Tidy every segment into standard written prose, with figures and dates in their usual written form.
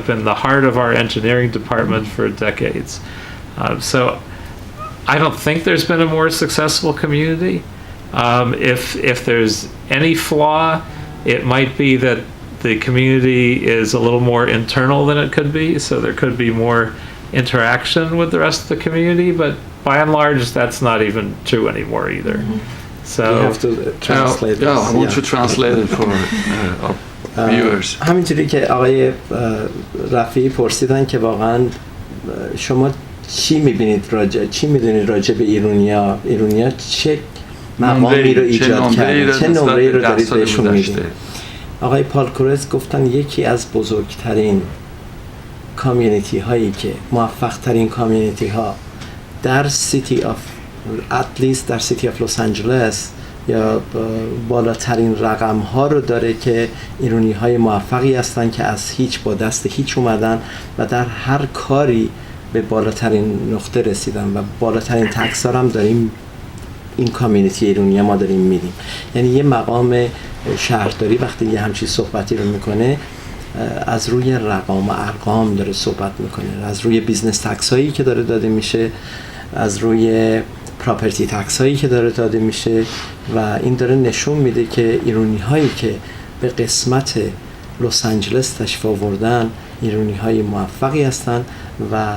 been the heart of our engineering department for decades. So I don't think there's been a more successful community. If there's any flaw, it might be that the community is a little more internal than it could be, so there could be more interaction with the rest of the community, but by and large, that's not even true anymore either. So you have to translate this. I want to translate it for our viewers. همینجوری که آقای رفیعی پرسیدن که واقعا شما چی میدونید راجع به ایرونیا چه مقامی رو ایجاد کردن، چه نمره‌ای رو دارید بهشون میدید؟ آقای پالکورز گفتن یکی از بزرگترین کامیونیتی هایی که موفق ترین کامیونیتی ها در در سیتی آف لس آنجلس یا بالاترین رقم ها رو داره که ایرانی های موفقی هستن که از هیچ با دست هیچ اومدن و در هر کاری به بالاترین نقطه رسیدن و بالاترین تکس ها هم داریم این کامیونیتی ایرانی ما داریم میدیم. یعنی یه مقام شهرداری وقتی یه همچین صحبتی رو میکنه از روی رقم و ارقام داره صحبت میکنه، از روی بیزنس تکس هایی که داره داده میشه، از روی پراپرتی تکس هایی که داره داده میشه و این داره نشون میده که ایرانی هایی که به قسمت لس آنجلس تشریف آوردن ایرانی های موفقی هستن و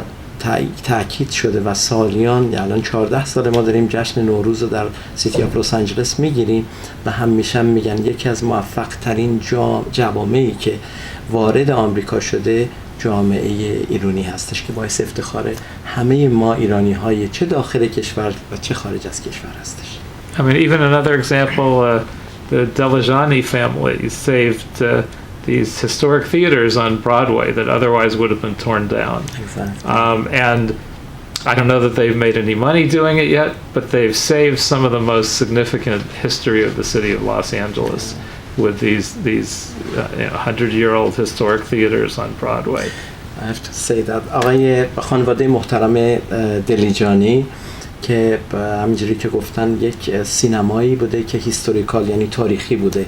تأکید شده و سالیان، یعنی الان 14 سال ما داریم جشن نوروز رو در سیتی آف لس آنجلس میگیریم و همیشه میگن یکی از موفق ترین جوامعی که وارد آمریکا شده جامعه ایرانی هستش که باعث افتخار همه ما ایرانی های چه داخل کشور و چه خارج از کشور هستش. I mean, even another example, the Delajani family saved these historic theaters on Broadway that otherwise would have been torn down. Exactly. And I don't know that they've made any money doing it yet, but they've saved some of the most significant history of the city of Los Angeles with these 100-year-old historic theaters on Broadway. I have to say that آقای خانواده محترم دلیجانی که همینجوری که گفتن یک سینمایی بوده که هیستوریکال یعنی تاریخی بوده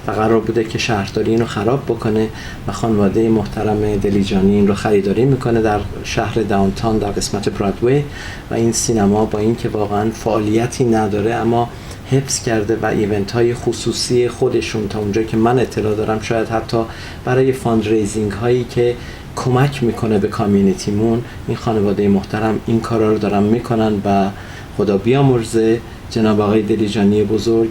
و قرار بوده که شهرداری اینو خراب بکنه و خانواده محترم دلیجانی این رو خریداری میکنه در شهر داونتاون در قسمت برادوی و این سینما با این که واقعا فعالیتی نداره اما حفظ کرده و ایونت های خصوصی خودشون تا اونجا که من اطلاع دارم شاید حتی برای فاندریزینگ هایی که کمک میکنه به کامیونیتیمون این خانواده محترم این کارا رو دارن میکنن و خدا بیامرزه جناب آقای دلیجانی بزرگ.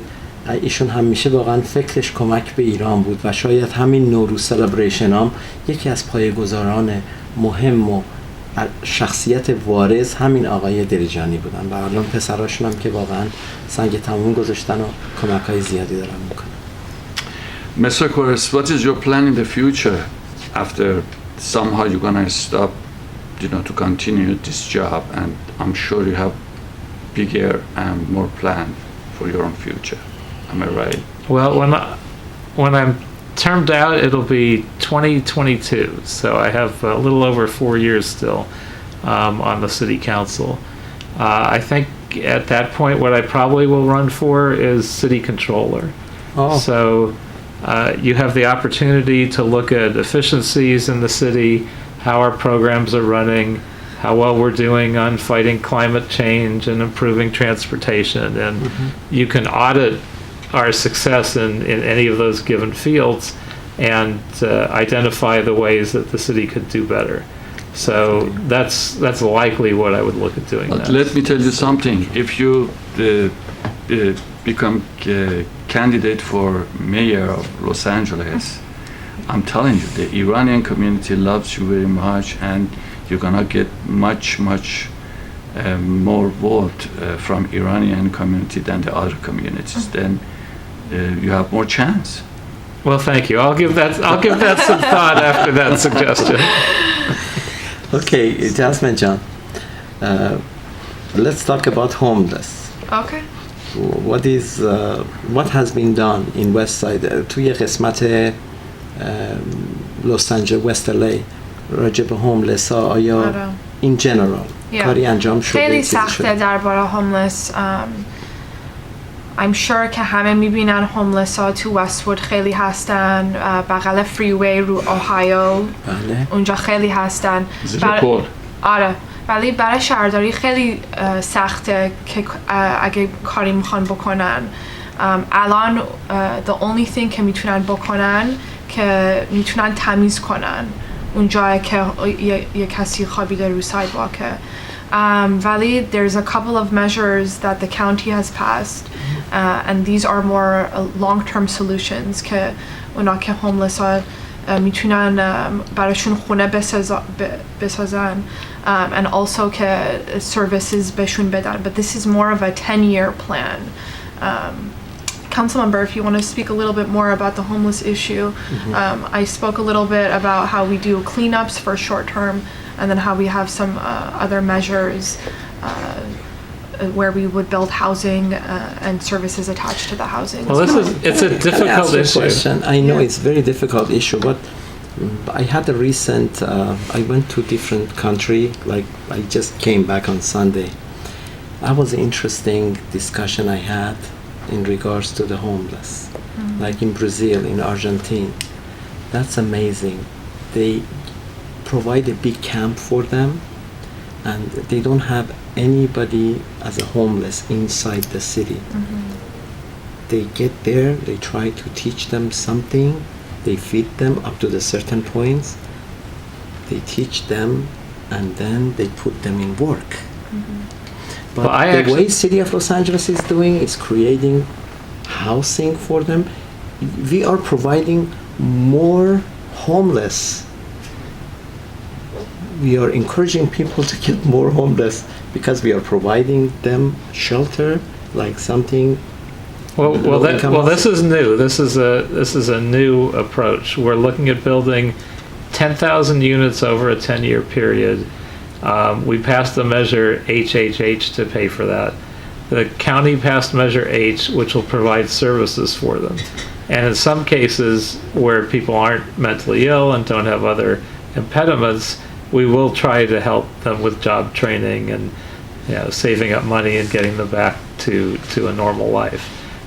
ایشون همیشه واقعا فکرش کمک به ایران بود و شاید همین نوروز سلبریشن هم یکی از پایه‌گذاران مهم و شخصیت وارث همین آقای دلیجانی بودن و الان پسراشون هم که واقعا سنگ تموم گذاشتن و کمک‌های زیادی دارن میکنن. Mr. Kores, what is your plan in the future after somehow you're gonna stop, to continue this job, and I'm sure you have bigger and more plan for your own future. Am I right? Well, when I'm termed out, it'll be 2022, so I have a little over 4 years still on the city council. I think at that point what I probably will run for is city controller. Oh. So you have the opportunity to look at efficiencies in the city, how our programs are running, how well we're doing on fighting climate change and improving transportation, and you can audit our success in any of those given fields and identify the ways that the city could do better. So that's likely what I would look at doing next. Let me tell you something. If you become candidate for mayor of Los Angeles, I'm telling you, the Iranian community loves you very much, and you're gonna get much more vote from Iranian community than the other communities. Then you have more chance. Well, thank you. I'll give that some thought after that suggestion. Okay, Jasmine John. Let's talk about homeless. Okay. What has been done in West Side توی قسمت لس آنجلس وست الی راجع به هوملس ها آیا in general کاری انجام شده؟ خیلی سخته درباره هوملس I'm sure که همه میبینن هوملس ها تو وست‌وود خیلی هستن، بغل فریوی رو اوهایو بله. اونجا خیلی هستن. زیر پل. آره، ولی برای شهرداری خیلی سخته که اگه کاری میخوان بکنن. الان the only thing که میتونن بکنن که میتونن تمیز کنن اونجا که یه کسی خوابیده رو سایدواکه. Valley, there's a couple of measures that the county has passed, and these are more long-term solutions که اونا که homeless ها میتونن براشون خونه بسازن and also که services بهشون بدن. But this is more of a 10-year plan. Councilmember, if you want to speak a little bit more about the homeless issue. I spoke a little bit about how we do cleanups for short term, and then how we have some other measures where we would build housing and services attached to the housing. Well, it's a difficult issue. Question. I know it's very difficult issue, but I had a recent, I went to different country, like I just came back on Sunday. That was an interesting discussion I had in regards to the homeless. Like in Brazil, in Argentina. That's amazing. They provide a big camp for them, and they don't have anybody as a homeless inside the city. They get there, they try to teach them something, they feed them up to the certain points, they teach them, and then they put them in work. But Well, the way City of Los Angeles is doing is creating housing for them. We are providing more homeless. We are encouraging people to get more homeless because we are providing them shelter, like something. This is new. This is a new approach. We're looking at building 10,000 units over a 10-year period. We passed the measure HHH to pay for that. The county passed Measure H, which will provide services for them. And in some cases where people aren't mentally ill and don't have other impediments, we will try to help them with job training and saving up money and getting them back to a normal life.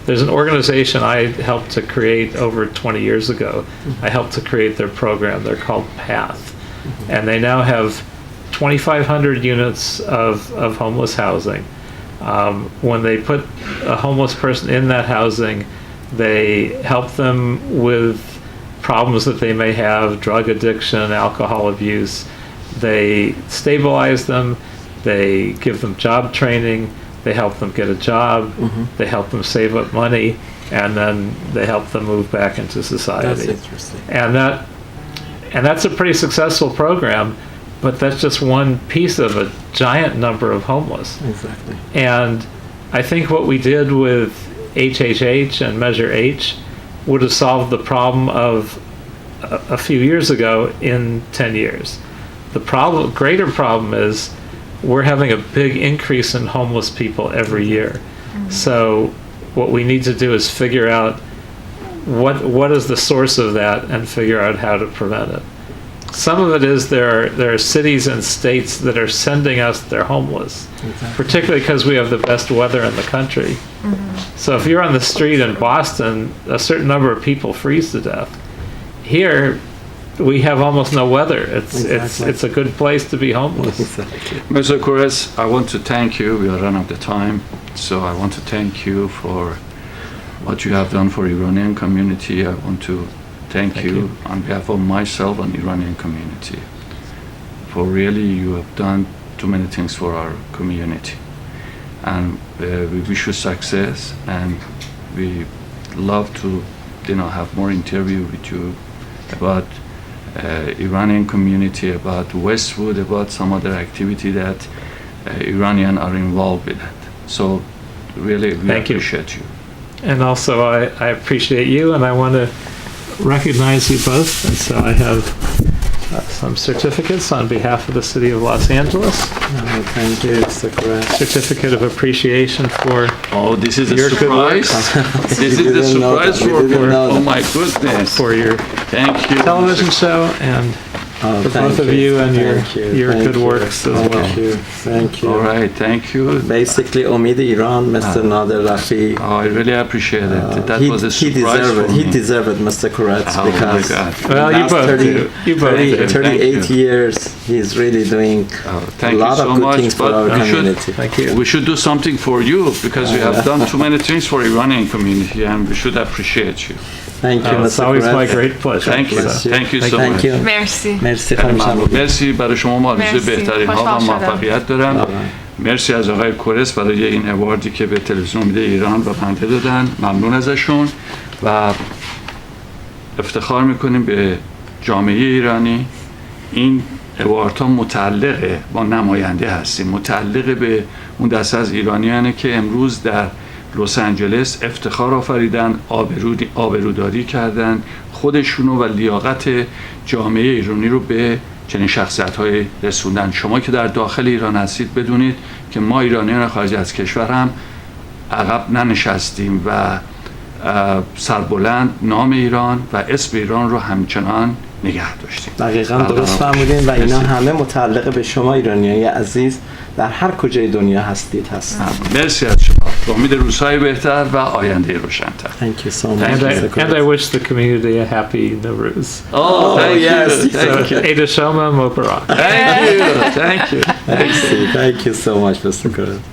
There's an organization I helped to create over 20 years ago. I helped to create their program. They're called PATH. And they now have 2,500 units of homeless housing. When they put a homeless person in that housing, they help them with problems that they may have, drug addiction, alcohol abuse. They stabilize them, they give them job training, they help them get a job, they help them save up money, and then they help them move back into society. That's interesting. And that's a pretty successful program, but that's just one piece of a giant number of homeless. Exactly. And I think what we did with HHH and Measure H would have solved the problem of a few years ago in 10 years. The greater problem is we're having a big increase in homeless people every year. So what we need to do is figure out what is the source of that and figure out how to prevent it. Some of it is there are cities and states that are sending us their homeless, particularly because we have the best weather in the country. So if you're on the street in Boston, a certain number of people freeze to death. Here, we have almost no weather. It's a good place to be homeless. Exactly. Mr. Corres, I want to thank you. We are running out of time, so I want to thank you for what you have done for Iranian community. I want to thank you on behalf of myself and Iranian community for really you have done too many things for our community, and we wish you success, and we love to have more interview with you about Iranian community, about Westwood, about some other activity that Iranian are involved with it. So really we appreciate you. And also I appreciate you, and I want to recognize you both. And so I have some certificates on behalf of the City of Los Angeles. Thank you, Mr. Corres. Certificate of appreciation for this is a your good work. surprise. This is the surprise for know oh my goodness. for your Thank you. television show and Oh, for thank both of you and Thank you. your Thank good you. works as Thank well. you. Thank you. All right, thank you. Basically, امید ایران, Mr. Nader Rafi. I really appreciate it. That was a he surprise deserved for it. me. He deserved it, Mr. Kuretz, Oh my because God. Well, you last both 30, do. You both 30, do. 38 Thank you. years, he's really doing Oh, a thank lot you of so good much, things for but our we should- community. Thank you. We should do something for you because you have done too many things for Iranian community, and we should appreciate you. Thank you, It's Mr. always my Kuretz. great pleasure. Thank you. So, Thank you so Thank much. you. مرسی. مرسی خیلی خانم ممنون. شمالی. مرسی برای شما، آرزوی مرسی. بهترین ها خوشحال و شدم. موفقیت دارم. آره. مرسی از آقای کورس برای این اواردی که به تلویزیون امید ایران و بنده دادن. ممنون ازشون و افتخار میکنیم به جامعه ایرانی. این اواردها متعلقه با نماینده هستیم، متعلق به اون دسته از ایرانیانه که امروز در لس آنجلس افتخار آفریدن، آبروداری کردن خودشونو و لیاقت جامعه ایرانی رو به چنین شخصیت‌های رسوندن. شما که در داخل ایران هستید بدونید که ما ایرانیان خارج از کشور هم عقب ننشستیم و سربلند نام ایران و اسم ایران رو همچنان نگه داشتیم. دقیقا درست فرمودین و اینا همه متعلق به شما ایرانیای عزیز در هر کجای دنیا هستید هست. مرسی از شما. به امید روزهای بهتر و آینده روشن‌تر. Thank you so much. And I, Mr. and I Kuretz. wish the community a happy Nowruz. Oh, thank yes. you. Thank you. Ada Shoma Mobarak. Thank you. Thank you. Thank you so much, Mr. Kuretz.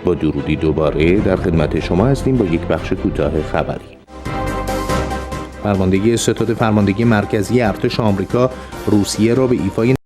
با درودی دوباره در خدمت شما هستیم با یک بخش کوتاه خبری. فرماندهی ستاد فرماندهی مرکزی ارتش آمریکا روسیه را به ایفای